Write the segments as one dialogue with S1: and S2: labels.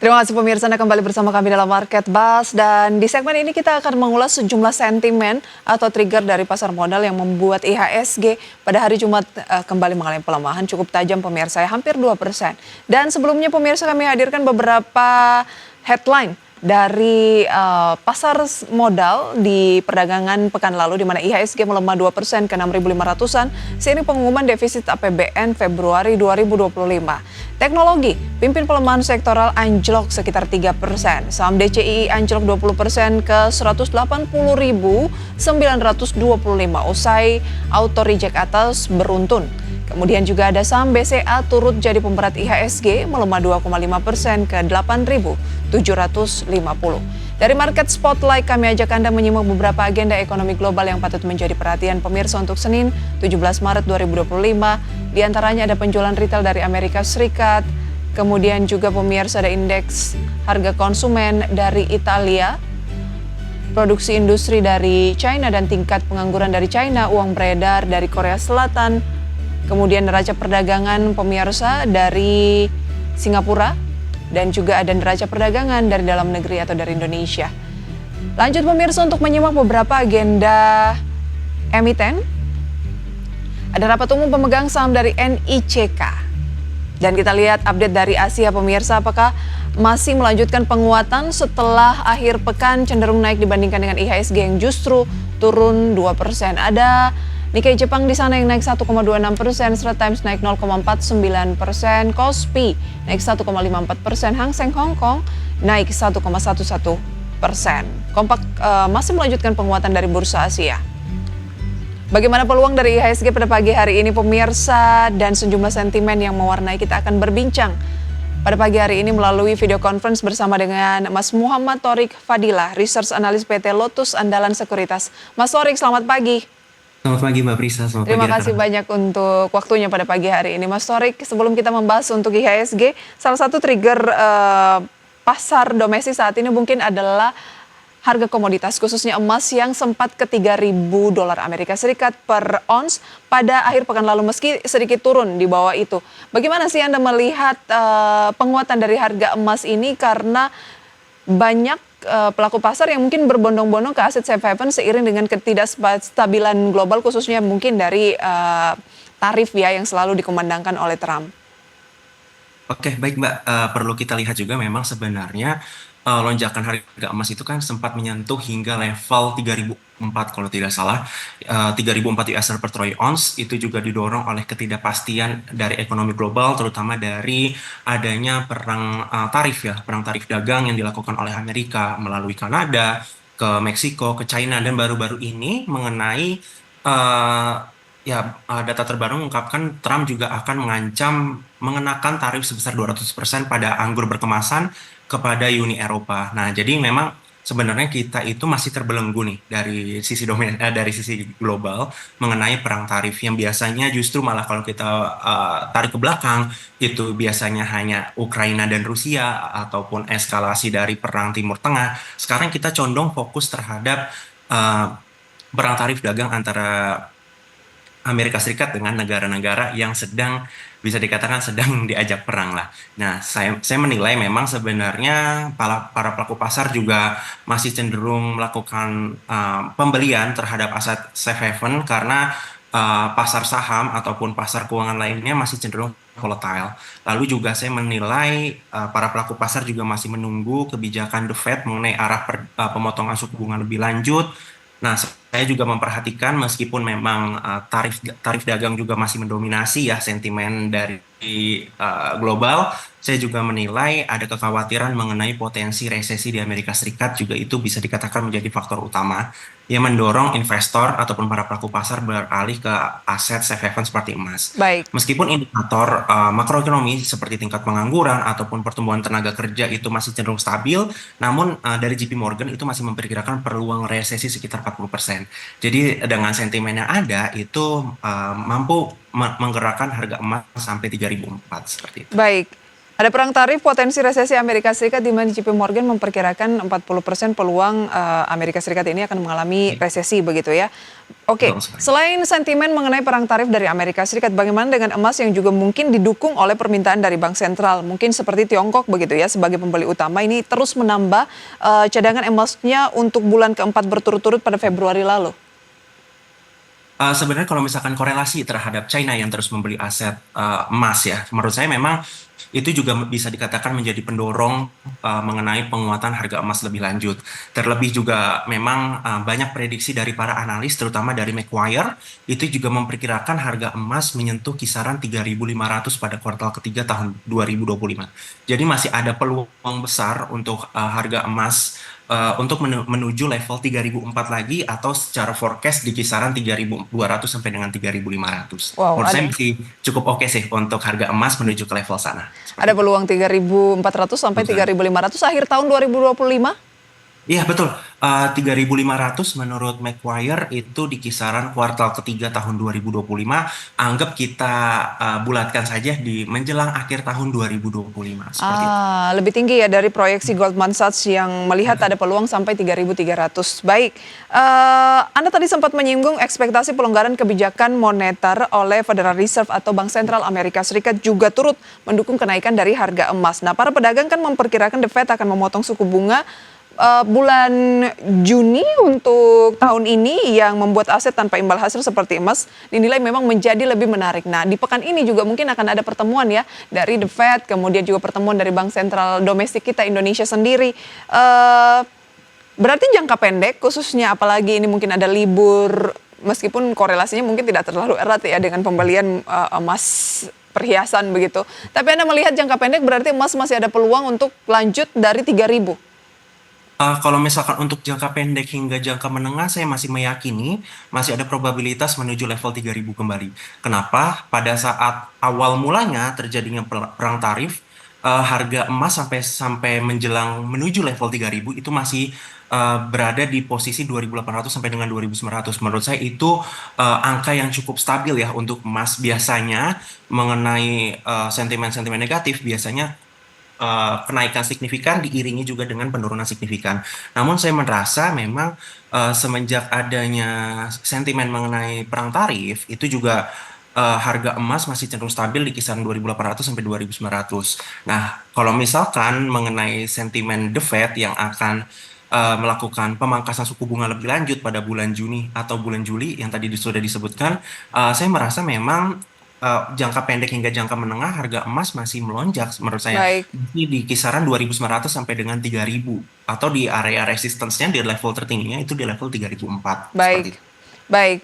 S1: Terima kasih pemirsa, Anda kembali bersama kami dalam Market Buzz, dan di segmen ini kita akan mengulas sejumlah sentimen atau trigger dari pasar modal yang membuat IHSG pada hari Jumat kembali mengalami pelemahan cukup tajam pemirsa, ya, hampir 2%. Dan sebelumnya pemirsa, kami hadirkan beberapa headline dari pasar modal di perdagangan pekan lalu, di mana IHSG melemah 2% ke 6.500-an seiring pengumuman defisit APBN Februari 2025. Teknologi, pimpin pelemahan sektoral anjlok sekitar 3%. Saham DCI anjlok 20% ke 180.925 usai auto reject atas beruntun. Kemudian juga ada saham BCA turut jadi pemberat IHSG melemah 2,5% ke 8.750. Dari Market Spotlight kami ajak Anda menyimak beberapa agenda ekonomi global yang patut menjadi perhatian pemirsa untuk Senin 17 Maret 2025. Di antaranya ada penjualan retail dari Amerika Serikat, kemudian juga pemirsa ada indeks harga konsumen dari Italia, produksi industri dari China dan tingkat pengangguran dari China, uang beredar dari Korea Selatan, kemudian neraca perdagangan pemirsa dari Singapura, dan juga ada neraca perdagangan dari dalam negeri atau dari Indonesia. Lanjut pemirsa untuk menyimak beberapa agenda emiten. Ada rapat umum pemegang saham dari NICK. Dan kita lihat update dari Asia pemirsa, apakah masih melanjutkan penguatan setelah akhir pekan cenderung naik dibandingkan dengan IHSG yang justru turun 2%. Ada Nikkei Jepang di sana yang naik 1,26%, Straits Times naik 0,49%, Kospi naik 1,54%, Hang Seng Hong Kong naik 1,11%. Kompak masih melanjutkan penguatan dari bursa Asia. Bagaimana peluang dari IHSG pada pagi hari ini pemirsa, dan sejumlah sentimen yang mewarnai, kita akan berbincang pada pagi hari ini melalui video conference bersama dengan Mas Muhammad Thorik Fadilah, Research Analyst PT Lotus Andalan Sekuritas. Mas Thorik, selamat pagi.
S2: Selamat pagi Mbak Prisa, selamat
S1: Terima
S2: pagi
S1: kasih
S2: rekan.
S1: banyak untuk waktunya pada pagi hari ini. Mas Thorik, sebelum kita membahas untuk IHSG, salah satu trigger pasar domestik saat ini mungkin adalah harga komoditas, khususnya emas yang sempat ke 3.000 dolar Amerika Serikat per ons pada akhir pekan lalu, meski sedikit turun di bawah itu. Bagaimana sih Anda melihat penguatan dari harga emas ini, karena banyak pelaku pasar yang mungkin berbondong-bondong ke aset safe haven seiring dengan ketidakstabilan global, khususnya mungkin dari tarif ya yang selalu dikumandangkan oleh Trump.
S2: Oke, baik Mbak. Perlu kita lihat juga memang sebenarnya lonjakan harga emas itu kan sempat menyentuh hingga level 3.004 kalau tidak salah. 3.004 US dollar per troy ounce itu juga didorong oleh ketidakpastian dari ekonomi global, terutama dari adanya perang tarif ya, perang tarif dagang yang dilakukan oleh Amerika melalui Kanada, ke Meksiko, ke China, dan baru-baru ini mengenai eh, data terbaru mengungkapkan Trump juga akan mengancam mengenakan tarif sebesar 200% pada anggur berkemasan kepada Uni Eropa. Nah, jadi memang sebenarnya kita itu masih terbelenggu nih dari sisi global mengenai perang tarif yang biasanya justru malah kalau kita tarik ke belakang itu biasanya hanya Ukraina dan Rusia ataupun eskalasi dari perang Timur Tengah. Sekarang kita condong fokus terhadap uh, perang tarif dagang antara Amerika Serikat dengan negara-negara yang sedang bisa dikatakan sedang diajak perang lah. Nah, saya menilai memang sebenarnya para pelaku pasar juga masih cenderung melakukan pembelian terhadap aset safe haven karena pasar saham ataupun pasar keuangan lainnya masih cenderung volatile. Lalu juga saya menilai para pelaku pasar juga masih menunggu kebijakan The Fed mengenai arah pemotongan suku bunga lebih lanjut. Nah, saya juga memperhatikan meskipun memang tarif dagang juga masih mendominasi ya sentimen dari global, saya juga menilai ada kekhawatiran mengenai potensi resesi di Amerika Serikat juga itu bisa dikatakan menjadi faktor utama yang mendorong investor ataupun para pelaku pasar beralih ke aset safe haven seperti emas.
S1: Baik.
S2: Meskipun indikator makroekonomi seperti tingkat pengangguran ataupun pertumbuhan tenaga kerja itu masih cenderung stabil, namun dari JP Morgan itu masih memperkirakan peluang resesi sekitar 40%. Jadi dengan sentimen yang ada itu mampu menggerakkan harga emas sampai 3.004 seperti itu.
S1: Baik. Ada perang tarif, potensi resesi Amerika Serikat, di mana JP Morgan memperkirakan 40% peluang Amerika Serikat ini akan mengalami resesi begitu ya. Oke,
S2: Betul sekali.
S1: selain sentimen mengenai perang tarif dari Amerika Serikat, bagaimana dengan emas yang juga mungkin didukung oleh permintaan dari bank sentral? Mungkin seperti Tiongkok begitu ya, sebagai pembeli utama ini terus menambah cadangan emasnya untuk bulan keempat berturut-turut pada Februari lalu.
S2: Sebenarnya kalau misalkan korelasi terhadap China yang terus membeli aset emas ya, menurut saya memang itu juga bisa dikatakan menjadi pendorong mengenai penguatan harga emas lebih lanjut. Terlebih juga memang banyak prediksi dari para analis, terutama dari Macquarie, itu juga memperkirakan harga emas menyentuh kisaran 3.500 pada kuartal ketiga tahun 2025. Jadi masih ada peluang besar untuk harga emas untuk menuju level 3.004 lagi atau secara forecast di kisaran 3.200 sampai dengan 3.500.
S1: Wow,
S2: Menurut saya masih cukup oke sih untuk harga emas menuju ke level sana.
S1: ada
S2: Seperti itu.
S1: peluang 3.400 sampai
S2: Betul.
S1: 3.500 akhir tahun 2025.
S2: Iya betul. 3.500 menurut Macquarie itu di kisaran kuartal ketiga tahun 2025. Anggap kita bulatkan saja di menjelang akhir tahun 2025. Seperti itu.
S1: Lebih tinggi ya dari proyeksi Goldman Sachs yang melihat ada peluang sampai 3.300. Baik, Anda tadi sempat menyinggung ekspektasi pelonggaran kebijakan moneter oleh Federal Reserve atau Bank Sentral Amerika Serikat juga turut mendukung kenaikan dari harga emas. Nah, para pedagang kan memperkirakan The Fed akan memotong suku bunga bulan Juni untuk tahun ini, yang membuat aset tanpa imbal hasil seperti emas dinilai memang menjadi lebih menarik. Nah, di pekan ini juga mungkin akan ada pertemuan ya dari The Fed, kemudian juga pertemuan dari Bank Sentral domestik kita Indonesia sendiri. Berarti jangka pendek khususnya, apalagi ini mungkin ada libur, meskipun korelasinya mungkin tidak terlalu erat ya dengan pembelian emas perhiasan begitu. Tapi Anda melihat jangka pendek berarti emas masih ada peluang untuk lanjut dari 3.000.
S2: Kalau misalkan untuk jangka pendek hingga jangka menengah, saya masih meyakini masih ada probabilitas menuju level 3.000 kembali. Kenapa? Pada saat awal mulanya terjadinya perang tarif, harga emas sampai sampai menjelang menuju level 3.000 itu masih berada di posisi 2.800 sampai dengan 2.900. Menurut saya itu angka yang cukup stabil ya untuk emas. Biasanya mengenai sentimen-sentimen negatif, biasanya kenaikan signifikan diiringi juga dengan penurunan signifikan. Namun saya merasa memang semenjak adanya sentimen mengenai perang tarif, itu juga harga emas masih cenderung stabil di kisaran 2.800 sampai 2.900. Nah, kalau misalkan mengenai sentimen The Fed yang akan melakukan pemangkasan suku bunga lebih lanjut pada bulan Juni atau bulan Juli yang tadi sudah disebutkan, saya merasa memang jangka pendek hingga jangka menengah harga emas masih melonjak menurut saya.
S1: Baik,
S2: Masih di kisaran 2.900 sampai dengan 3.000 atau di area resistance-nya di level tertingginya itu di level 3.004 seperti
S1: baik,
S2: itu.
S1: baik.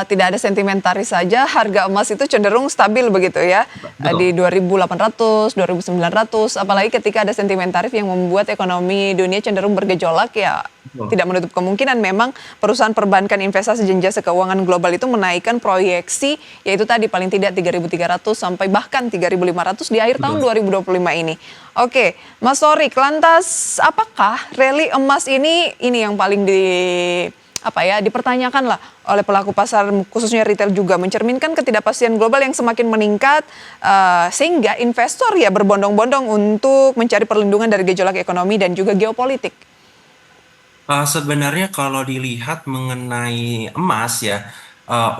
S1: Tidak ada sentimentari saja, harga emas itu cenderung stabil begitu ya, di
S2: Betul.
S1: 2.800, 2.900, apalagi ketika ada sentimen tarif yang membuat ekonomi dunia cenderung bergejolak ya,
S2: Betul.
S1: tidak menutup kemungkinan memang perusahaan perbankan investasi dan jasa keuangan global itu menaikkan proyeksi, yaitu tadi paling tidak 3.300 sampai bahkan 3.500 di akhir tahun
S2: Betul.
S1: 2025 ini. Oke, Mas Torik, lantas apakah rally emas ini yang paling dipertanyakan lah oleh pelaku pasar, khususnya retail, juga mencerminkan ketidakpastian global yang semakin meningkat, sehingga investor ya berbondong-bondong untuk mencari perlindungan dari gejolak ekonomi dan juga geopolitik.
S2: Sebenarnya kalau dilihat mengenai emas ya,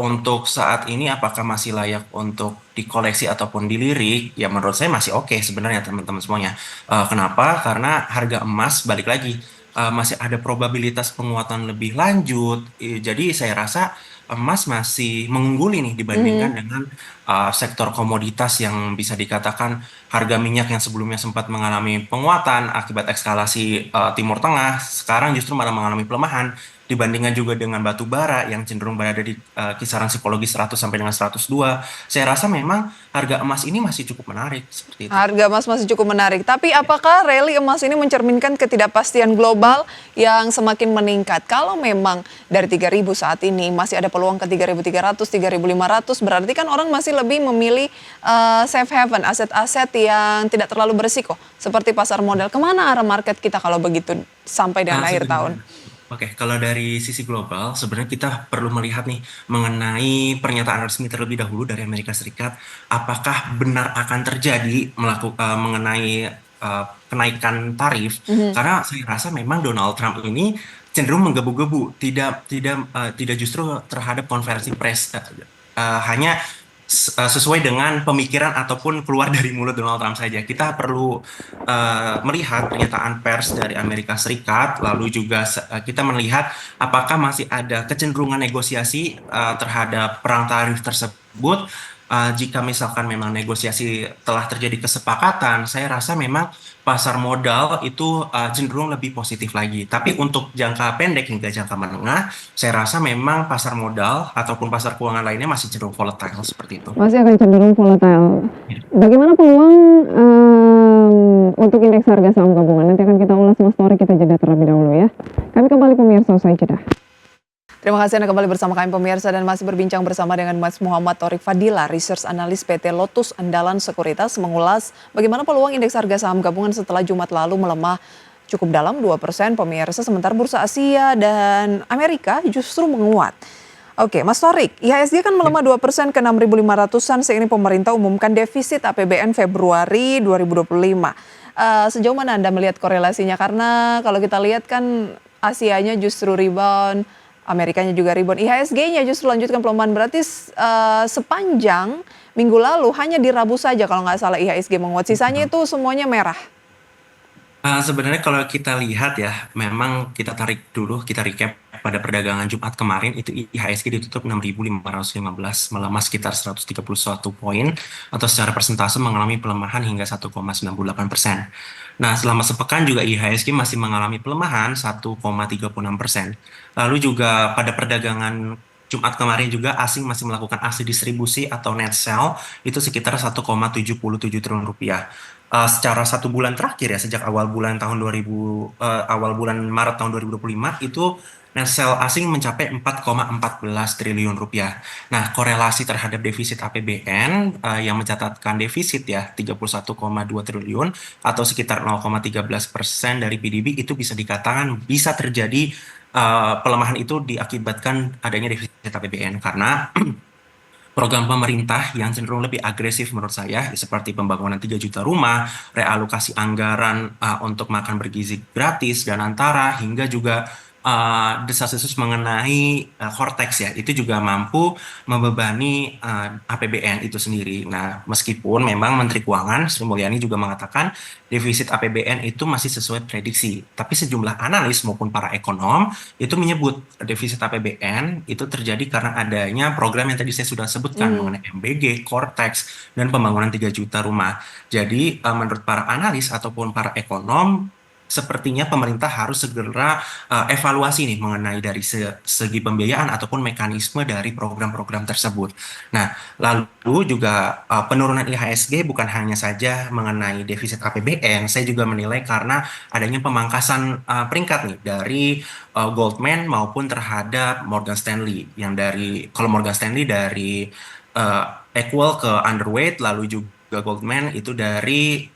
S2: untuk saat ini apakah masih layak untuk dikoleksi ataupun dilirik? Ya menurut saya masih oke sebenarnya teman-teman semuanya. Kenapa? Karena harga emas balik lagi masih ada probabilitas penguatan lebih lanjut. Jadi saya rasa emas masih mengungguli nih dibandingkan
S1: Mhm.
S2: dengan sektor komoditas yang bisa dikatakan harga minyak yang sebelumnya sempat mengalami penguatan akibat eskalasi Timur Tengah, sekarang justru malah mengalami pelemahan dibandingkan juga dengan batu bara yang cenderung berada di kisaran psikologis 100 sampai dengan 102. Saya rasa memang harga emas ini masih cukup menarik seperti itu.
S1: Harga emas masih cukup menarik. Tapi
S2: Ya.
S1: apakah rally emas ini mencerminkan ketidakpastian global yang semakin meningkat? Kalau memang dari 3.000 saat ini masih ada peluang ke 3.300, 3.500, berarti kan orang masih lebih memilih safe haven, aset-aset yang tidak terlalu berisiko. Seperti pasar modal. Kemana arah market kita kalau begitu sampai dengan akhir
S2: Sebenarnya
S1: tahun?
S2: Oke, kalau dari sisi global, sebenarnya kita perlu melihat nih mengenai pernyataan resmi terlebih dahulu dari Amerika Serikat, apakah benar akan terjadi mengenai kenaikan tarif?
S1: Mhm.
S2: Karena saya rasa memang Donald Trump ini cenderung menggebu-gebu, tidak justru terhadap konferensi pers, hanya sesuai dengan pemikiran ataupun keluar dari mulut Donald Trump saja. Kita perlu melihat pernyataan pers dari Amerika Serikat, lalu juga kita melihat apakah masih ada kecenderungan negosiasi terhadap perang tarif tersebut. Jika misalkan memang negosiasi telah terjadi kesepakatan, saya rasa memang pasar modal itu cenderung lebih positif lagi. Tapi untuk jangka pendek hingga jangka menengah, saya rasa memang pasar modal ataupun pasar keuangan lainnya masih cenderung volatile seperti itu.
S3: Masih akan cenderung volatile. Bagaimana peluang untuk indeks harga saham gabungan? Nanti akan kita ulas Mas Torik, kita jeda terlebih dahulu ya. Kami kembali pemirsa usai jeda.
S1: Terima kasih Anda kembali bersama kami pemirsa dan masih berbincang bersama dengan Mas Muhammad Torik Fadila, Research Analyst PT Lotus Andalan Sekuritas, mengulas bagaimana peluang indeks harga saham gabungan setelah Jumat lalu melemah cukup dalam 2% pemirsa, sementara bursa Asia dan Amerika justru menguat. Oke, Mas Torik, IHSG kan melemah 2% ke 6.500-an seiring pemerintah umumkan defisit APBN Februari 2025. Sejauh mana Anda melihat korelasinya? Karena kalau kita lihat kan Asianya justru rebound, Amerikanya juga rebound, IHSG-nya justru lanjutkan pelemahan. Berarti sepanjang minggu lalu hanya di Rabu saja kalau nggak salah IHSG menguat, sisanya itu semuanya merah.
S2: Sebenarnya kalau kita lihat ya, memang kita tarik dulu, kita recap pada perdagangan Jumat kemarin, itu IHSG ditutup 6.515, melemah sekitar 131 poin, atau secara persentase mengalami pelemahan hingga 1,98%. Nah, selama sepekan juga IHSG masih mengalami pelemahan 1,36%. Lalu juga pada perdagangan Jumat kemarin juga asing masih melakukan aksi distribusi atau net sell, itu sekitar 1,77 triliun rupiah. Secara 1 bulan terakhir ya, sejak awal bulan Maret tahun 2025 itu net sell asing mencapai 4,14 triliun rupiah. Nah, korelasi terhadap defisit APBN yang mencatatkan defisit ya 31,2 triliun atau sekitar 0,13% dari PDB, itu bisa dikatakan bisa terjadi pelemahan itu diakibatkan adanya defisit APBN karena program pemerintah yang cenderung lebih agresif menurut saya, seperti pembangunan 3 juta rumah, realokasi anggaran untuk makan bergizi gratis dan antara, hingga juga desas-desus mengenai Cortex ya, itu juga mampu membebani APBN itu sendiri. Nah, meskipun memang Menteri Keuangan Sri Mulyani juga mengatakan defisit APBN itu masih sesuai prediksi, tapi sejumlah analis maupun para ekonom itu menyebut defisit APBN itu terjadi karena adanya program yang tadi saya sudah sebutkan mengenai MBG, Cortex, dan pembangunan 3 juta rumah. Jadi menurut para analis ataupun para ekonom, sepertinya pemerintah harus segera evaluasi nih mengenai dari segi pembiayaan ataupun mekanisme dari program-program tersebut. Nah, lalu juga penurunan IHSG bukan hanya saja mengenai defisit APBN, saya juga menilai karena adanya pemangkasan peringkat nih dari Goldman maupun terhadap Morgan Stanley, yang kalau Morgan Stanley dari equal ke underweight, lalu juga Goldman itu dari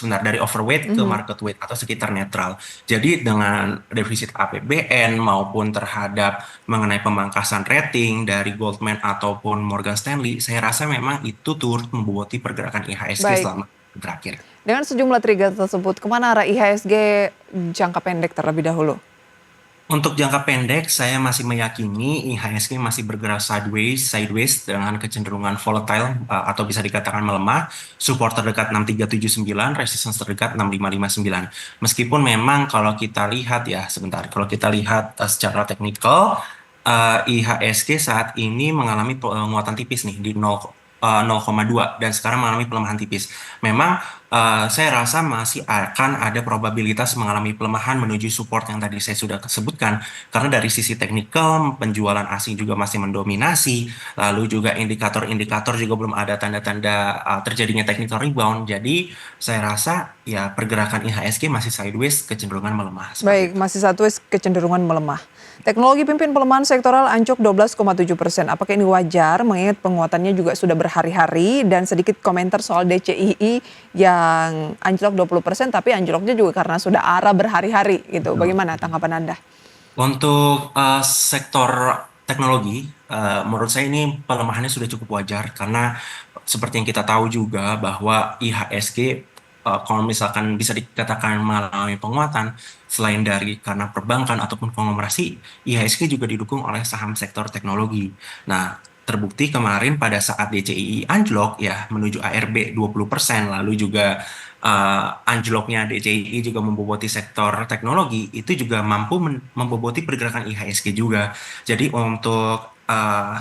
S2: dari overweight ke market weight atau sekitar netral. Jadi dengan defisit APBN maupun terhadap mengenai pemangkasan rating dari Goldman ataupun Morgan Stanley, saya rasa memang itu turut membuati pergerakan IHSG
S1: Baik.
S2: selama terakhir.
S1: Dengan sejumlah trigger tersebut, kemana arah IHSG jangka pendek terlebih dahulu?
S2: Untuk jangka pendek, saya masih meyakini IHSG masih bergerak sideways dengan kecenderungan volatile atau bisa dikatakan melemah. Support terdekat 6379, resistance terdekat 6559. Meskipun memang kalau kita lihat ya, kalau kita lihat secara teknikal, IHSG saat ini mengalami penguatan tipis nih di 0,2 dan sekarang mengalami pelemahan tipis. Memang saya rasa masih akan ada probabilitas mengalami pelemahan menuju support yang tadi saya sudah sebutkan, karena dari sisi teknikal penjualan asing juga masih mendominasi, lalu juga indikator-indikator juga belum ada tanda-tanda terjadinya technical rebound. Jadi saya rasa ya pergerakan IHSG masih sideways, kecenderungan melemah.
S1: Baik, masih sideways, kecenderungan melemah. Teknologi pimpin pelemahan sektoral anjlok 12,7%. Apakah ini wajar mengingat penguatannya juga sudah berhari-hari, dan sedikit komentar soal DCII yang anjlok 20% tapi anjloknya juga karena sudah arah berhari-hari gitu. Bagaimana tanggapan Anda?
S2: Untuk sektor teknologi, menurut saya ini pelemahannya sudah cukup wajar karena seperti yang kita tahu juga bahwa IHSG kalau misalkan bisa dikatakan mengalami penguatan selain dari karena perbankan ataupun konglomerasi, IHSG juga didukung oleh saham sektor teknologi. Nah, terbukti kemarin pada saat DCII anjlok ya menuju ARB 20%, lalu juga anjloknya DCII juga memboboti sektor teknologi, itu juga mampu memboboti pergerakan IHSG juga. Jadi untuk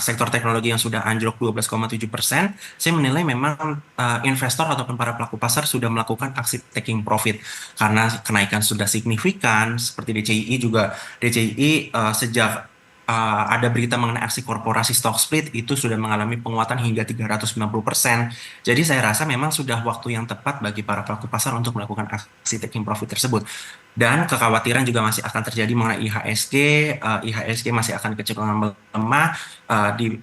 S2: sektor teknologi yang sudah anjlok 12,7%, saya menilai memang investor ataupun para pelaku pasar sudah melakukan aksi taking profit karena kenaikan sudah signifikan. Seperti DCII juga, DCII sejak ada berita mengenai aksi korporasi stock split itu sudah mengalami penguatan hingga 390%. Jadi saya rasa memang sudah waktu yang tepat bagi para pelaku pasar untuk melakukan aksi taking profit tersebut. Dan kekhawatiran juga masih akan terjadi mengenai IHSG. IHSG masih akan kecenderungan melemah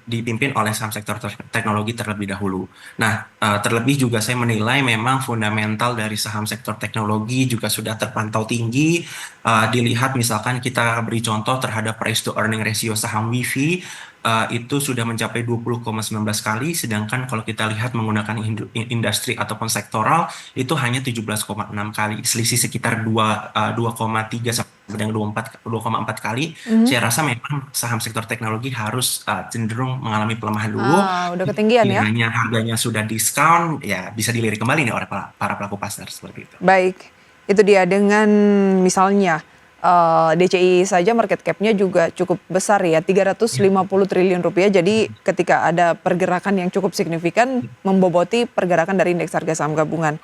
S2: dipimpin oleh saham sektor teknologi terlebih dahulu. Nah, terlebih juga saya menilai memang fundamental dari saham sektor teknologi juga sudah terpantau tinggi. Dilihat misalkan kita beri contoh terhadap price to earning ratio saham WIFI, itu sudah mencapai 20,19 kali, sedangkan kalau kita lihat menggunakan industri ataupun sektoral itu hanya 17,6 kali, selisih sekitar 2,3 sampai dengan 2,4 kali.
S1: Mhm.
S2: Saya rasa memang saham sektor teknologi harus cenderung mengalami pelemahan dulu.
S1: Ah, udah ketinggian ya.
S2: Kiranya harganya sudah diskon, ya bisa dilirik kembali nih oleh para pelaku pasar seperti itu.
S1: Baik, itu dia dengan misalnya DCI saja market cap-nya juga cukup besar ya, 350 triliun rupiah. Jadi ketika ada pergerakan yang cukup signifikan memboboti pergerakan dari indeks harga saham gabungan.